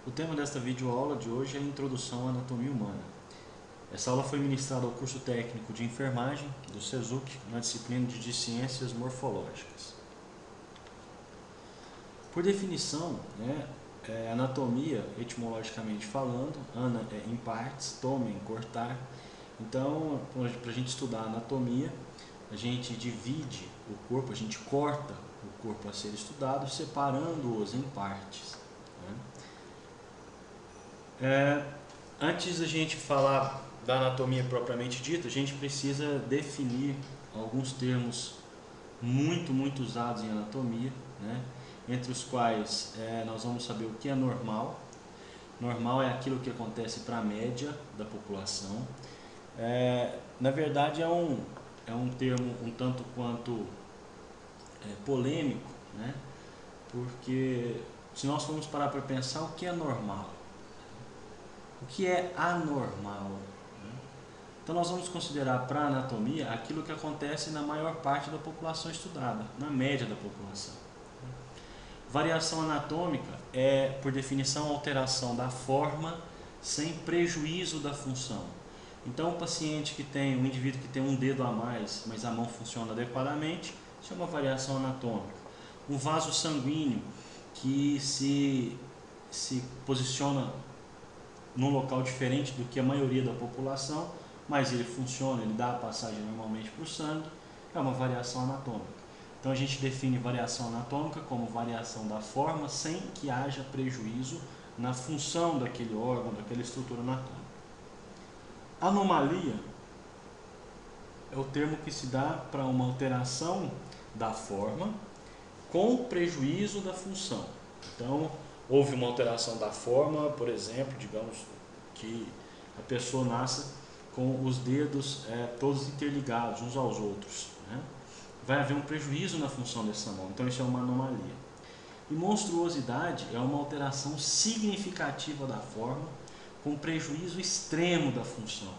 O tema desta videoaula de hoje é a Introdução à Anatomia Humana. Essa aula foi ministrada ao curso técnico de enfermagem do SESUC na disciplina de Ciências Morfológicas. Por definição, anatomia, etimologicamente falando, ana é em partes, tome em cortar. Então, para a gente estudar anatomia, a gente divide o corpo, a gente corta o corpo a ser estudado, separando-os em partes. Antes da gente falar da anatomia propriamente dita, a gente precisa definir alguns termos muito usados em anatomia, entre os quais nós vamos saber o que é normal. Normal é aquilo que acontece para a média da população. Na verdade é um termo um tanto quanto polêmico, porque se nós formos parar para pensar o que é normal, o que é anormal, então nós vamos considerar para a anatomia aquilo que acontece na maior parte da população estudada, na média da população. Variação anatômica é, por definição, alteração da forma sem prejuízo da função. Então, um indivíduo que tem um dedo a mais, mas a mão funciona adequadamente, isso é uma variação anatômica. Um vaso sanguíneo que se posiciona num local diferente do que a maioria da população, mas ele funciona, ele dá a passagem normalmente para o sangue, é uma variação anatômica. Então a gente define variação anatômica como variação da forma sem que haja prejuízo na função daquele órgão, daquela estrutura anatômica. Anomalia é o termo que se dá para uma alteração da forma com prejuízo da função. Então, houve uma alteração da forma, por exemplo, digamos que a pessoa nasça com os dedos todos interligados uns aos outros. Vai haver um prejuízo na função dessa mão, então isso é uma anomalia. E monstruosidade é uma alteração significativa da forma com prejuízo extremo da função.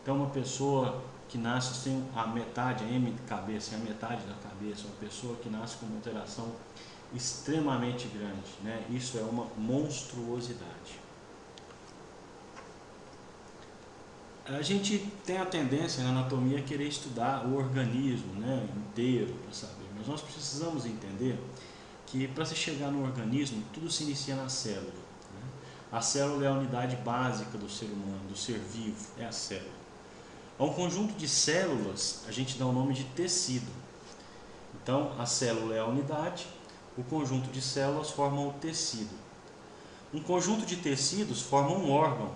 Então uma pessoa que nasce sem a metade, a M de cabeça, a metade da cabeça, uma pessoa que nasce com uma alteração extremamente grande, isso é uma monstruosidade. A gente tem a tendência na anatomia a querer estudar o organismo inteiro para saber, mas nós precisamos entender que para se chegar no organismo, tudo se inicia na célula. A célula é a unidade básica do ser humano, do ser vivo, é a célula. A um conjunto de células a gente dá o nome de tecido. Então a célula é a unidade, o conjunto de células forma o tecido. Um conjunto de tecidos forma um órgão.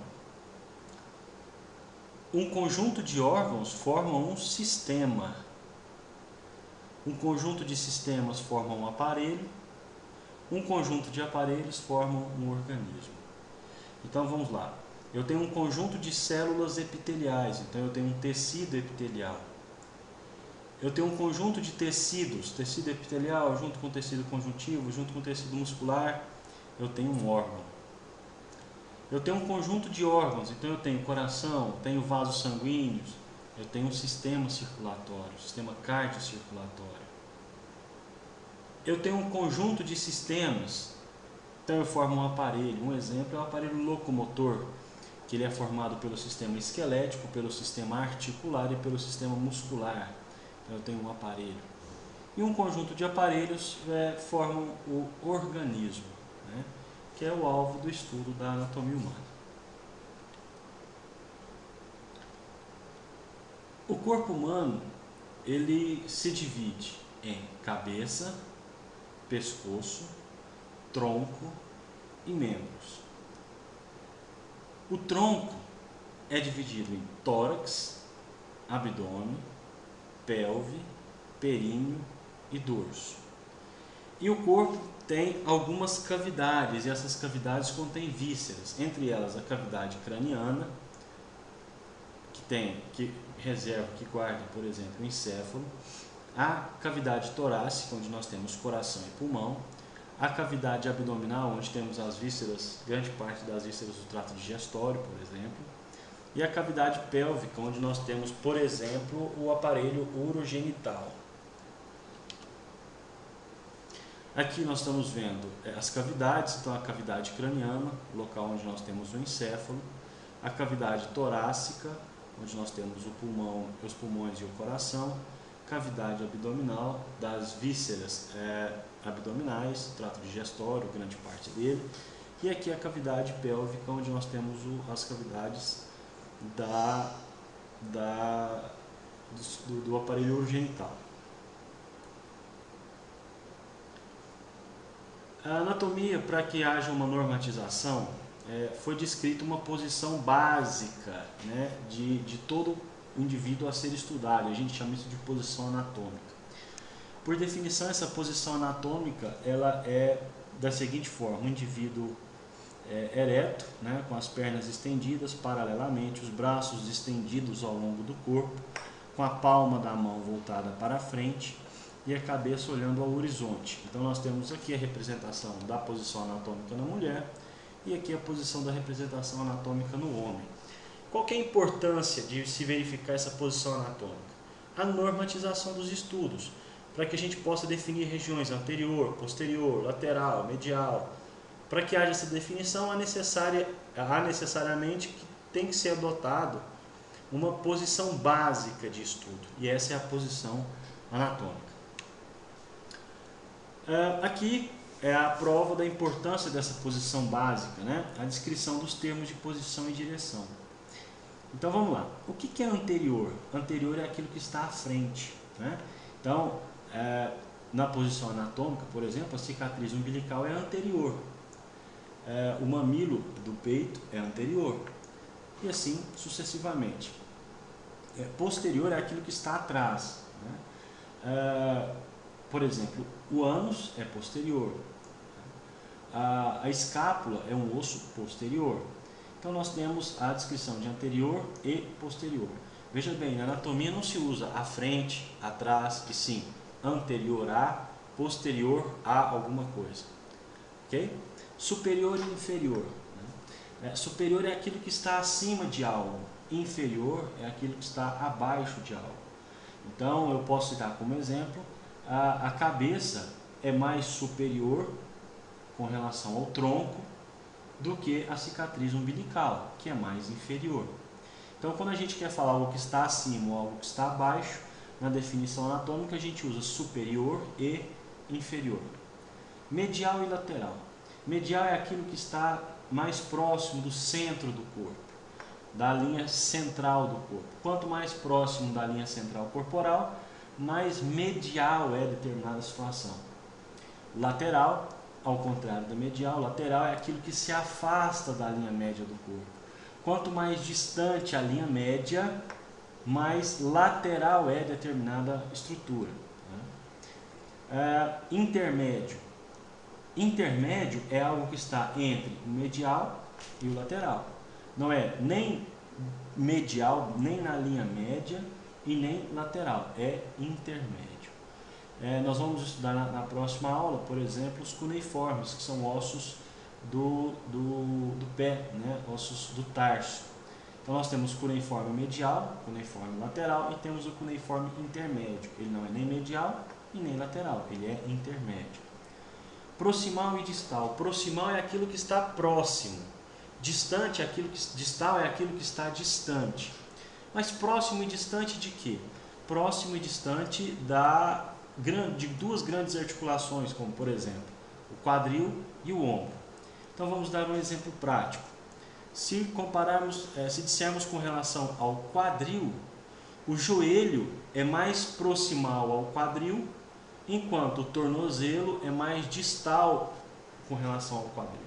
Um conjunto de órgãos forma um sistema. Um conjunto de sistemas forma um aparelho. Um conjunto de aparelhos forma um organismo. Então vamos lá. Eu tenho um conjunto de células epiteliais, então eu tenho um tecido epitelial. Eu tenho um conjunto de tecidos, tecido epitelial junto com tecido conjuntivo, junto com tecido muscular, eu tenho um órgão. Eu tenho um conjunto de órgãos, então eu tenho coração, tenho vasos sanguíneos, eu tenho um sistema circulatório, sistema cardiocirculatório. Eu tenho um conjunto de sistemas, então eu formo um aparelho. Um exemplo é o aparelho locomotor, que ele é formado pelo sistema esquelético, pelo sistema articular e pelo sistema muscular. Então eu tenho um aparelho. E um conjunto de aparelhos formam o organismo, que é o alvo do estudo da anatomia humana. O corpo humano, ele se divide em cabeça, pescoço, tronco e membros. O tronco é dividido em tórax, abdômen, pelve, períneo e dorso. E o corpo tem algumas cavidades, e essas cavidades contêm vísceras, entre elas a cavidade craniana, que guarda, por exemplo, o encéfalo, a cavidade torácica, onde nós temos coração e pulmão, a cavidade abdominal, onde temos as vísceras, grande parte das vísceras do trato digestório, por exemplo, e a cavidade pélvica, onde nós temos, por exemplo, o aparelho urogenital. Aqui nós estamos vendo as cavidades, então a cavidade craniana, local onde nós temos o encéfalo, a cavidade torácica, onde nós temos o pulmão, os pulmões e o coração, cavidade abdominal, das vísceras abdominais, trato digestório, grande parte dele, e aqui a cavidade pélvica, onde nós temos as cavidades do aparelho urogenital. A anatomia, para que haja uma normatização, foi descrita uma posição básica, né, de todo indivíduo a ser estudado. A gente chama isso de posição anatômica. Por definição, essa posição anatômica ela é da seguinte forma: o indivíduo ereto, né, com as pernas estendidas paralelamente, os braços estendidos ao longo do corpo, com a palma da mão voltada para a frente e a cabeça olhando ao horizonte. Então nós temos aqui a representação da posição anatômica na mulher e aqui a posição da representação anatômica no homem. Qual que é a importância de se verificar essa posição anatômica? A normatização dos estudos, para que a gente possa definir regiões anterior, posterior, lateral, medial. Para que haja essa definição, há necessariamente que tem que ser adotado uma posição básica de estudo, e essa é a posição anatômica. Aqui é a prova da importância dessa posição básica, né? A descrição dos termos de posição e direção. Então vamos lá. O que é anterior? Anterior é aquilo que está à frente, né? Então, na posição anatômica, por exemplo, a cicatriz umbilical é anterior. O mamilo do peito é anterior. E assim sucessivamente. Posterior é aquilo que está atrás, né? Por exemplo, o ânus é posterior. A escápula é um osso posterior. Então nós temos a descrição de anterior e posterior. Veja bem, na anatomia não se usa à frente, atrás, e sim anterior a, posterior a alguma coisa. Ok? Superior e inferior. Superior é aquilo que está acima de algo. Inferior é aquilo que está abaixo de algo. Então eu posso citar como exemplo, a cabeça é mais superior com relação ao tronco do que a cicatriz umbilical, que é mais inferior. Então quando a gente quer falar algo que está acima ou algo que está abaixo, na definição anatômica a gente usa superior e inferior. Medial e lateral. Medial é aquilo que está mais próximo do centro do corpo, da linha central do corpo. Quanto mais próximo da linha central corporal, mais medial é determinada situação. Lateral, ao contrário da medial, lateral é aquilo que se afasta da linha média do corpo. Quanto mais distante a linha média, mais lateral é determinada estrutura. Intermédio. Intermédio é algo que está entre o medial e o lateral. Não é nem medial, nem na linha média e nem lateral, é intermédio. Nós vamos estudar na próxima aula, por exemplo, os cuneiformes, que são ossos do pé, né? Ossos do tarso. Então nós temos o cuneiforme medial, cuneiforme lateral e temos o cuneiforme intermédio. Ele não é nem medial e nem lateral, ele é intermédio. Proximal e distal. Proximal é aquilo que está próximo. Distante é aquilo que distal é aquilo que está distante. Mas próximo e distante de quê? Próximo e distante de duas grandes articulações, como por exemplo, o quadril e o ombro. Então vamos dar um exemplo prático. Se compararmos, se dissermos com relação ao quadril, o joelho é mais proximal ao quadril, enquanto o tornozelo é mais distal com relação ao quadril.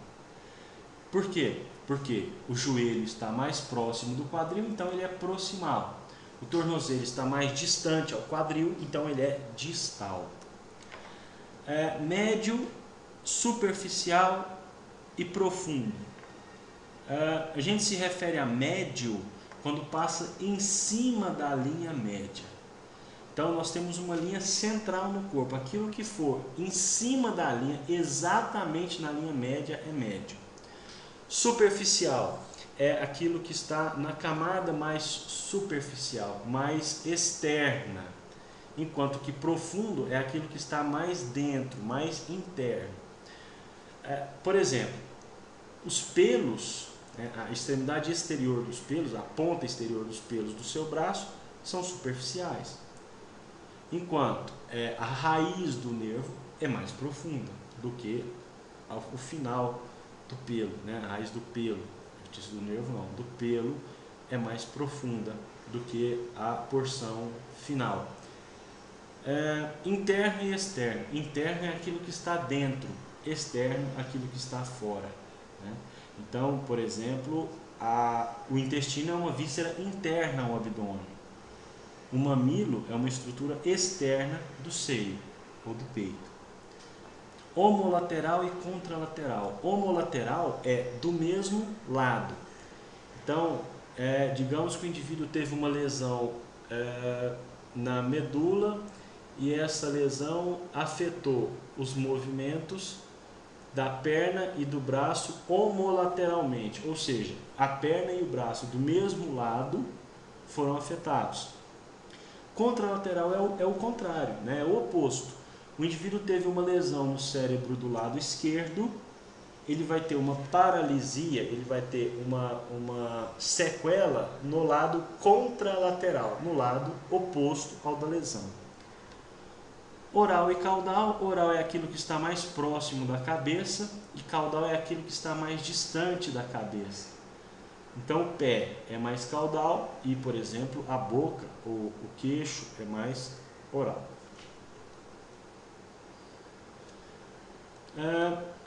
Por quê? Porque o joelho está mais próximo do quadril, então ele é proximal. O tornozelo está mais distante ao quadril, então ele é distal. Médio, superficial e profundo. A gente se refere a médio quando passa em cima da linha média. Então nós temos uma linha central no corpo. Aquilo que for em cima da linha, exatamente na linha média, é médio. Superficial é aquilo que está na camada mais superficial, mais externa. enquanto que profundo é aquilo que está mais dentro, mais interno. Por exemplo, os pelos, né, a extremidade exterior dos pelos, a ponta exterior dos pelos do seu braço, são superficiais, enquanto a raiz do nervo é mais profunda do que o final do pelo, né? A raiz do pelo, do nervo não, do pelo é mais profunda do que a porção final. Interno e externo. Interno é aquilo que está dentro, externo aquilo que está fora, né? Então, por exemplo, o intestino é uma víscera interna ao abdômen. O mamilo é uma estrutura externa do seio ou do peito. Homolateral e contralateral. Homolateral é do mesmo lado. Então, digamos que o indivíduo teve uma lesão na medula e essa lesão afetou os movimentos da perna e do braço homolateralmente, ou seja, a perna e o braço do mesmo lado foram afetados. Contralateral é o contrário, né? É o oposto. O indivíduo teve uma lesão no cérebro do lado esquerdo, ele vai ter uma paralisia, ele vai ter uma sequela no lado contralateral, no lado oposto ao da lesão. Oral e caudal. Oral é aquilo que está mais próximo da cabeça e caudal é aquilo que está mais distante da cabeça. Então o pé é mais caudal e, por exemplo, a boca ou o queixo é mais oral.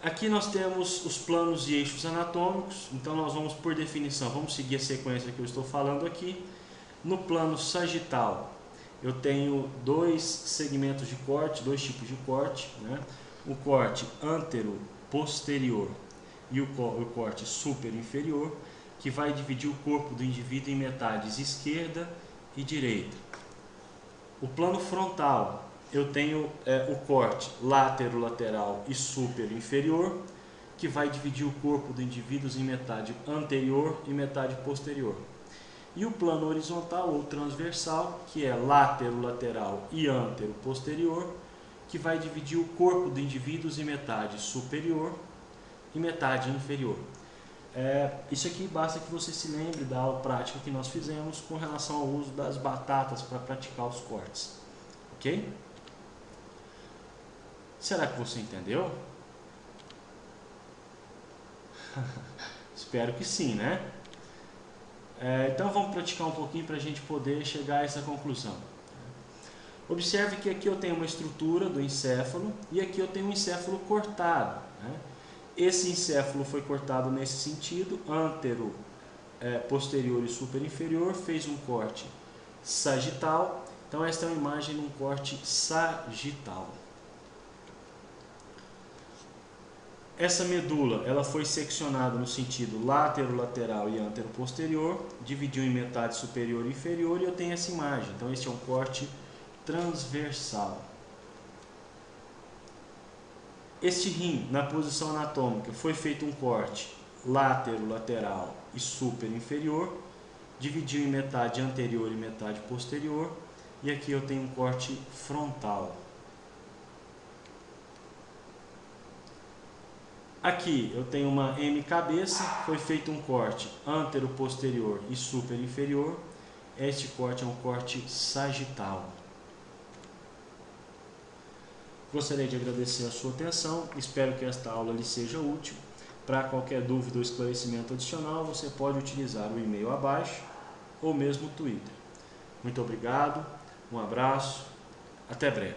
Aqui nós temos os planos e eixos anatômicos, então nós vamos, por definição, vamos seguir a sequência que eu estou falando aqui. No plano sagital, eu tenho dois segmentos de corte, dois tipos de corte, né? O corte antero-posterior e o corte super-inferior, que vai dividir o corpo do indivíduo em metades esquerda e direita. O plano frontal, eu tenho o corte látero-lateral e super-inferior, que vai dividir o corpo do indivíduo em metade anterior e metade posterior. E o plano horizontal ou transversal, que é látero-lateral e antero-posterior, que vai dividir o corpo do indivíduo em metade superior e metade inferior. Isso aqui basta que você se lembre da aula prática que nós fizemos com relação ao uso das batatas para praticar os cortes. Ok? Será que você entendeu? Espero que sim, né? Então vamos praticar um pouquinho para a gente poder chegar a essa conclusão. Observe que aqui eu tenho uma estrutura do encéfalo e aqui eu tenho um encéfalo cortado, né? Esse encéfalo foi cortado nesse sentido, antero, posterior e superinferior, fez um corte sagital. Então esta é uma imagem de um corte sagital. Essa medula ela foi seccionada no sentido látero-lateral e antero-posterior, dividiu em metade superior e inferior e eu tenho essa imagem. Então este é um corte transversal. Este rim, na posição anatômica, foi feito um corte látero-lateral e super-inferior, dividiu em metade anterior e metade posterior, e aqui eu tenho um corte frontal. Aqui eu tenho uma M cabeça, foi feito um corte antero-posterior e super-inferior, este corte é um corte sagital. Gostaria de agradecer a sua atenção, espero que esta aula lhe seja útil. Para qualquer dúvida ou esclarecimento adicional, você pode utilizar o e-mail abaixo ou mesmo o Twitter. Muito obrigado, um abraço, até breve.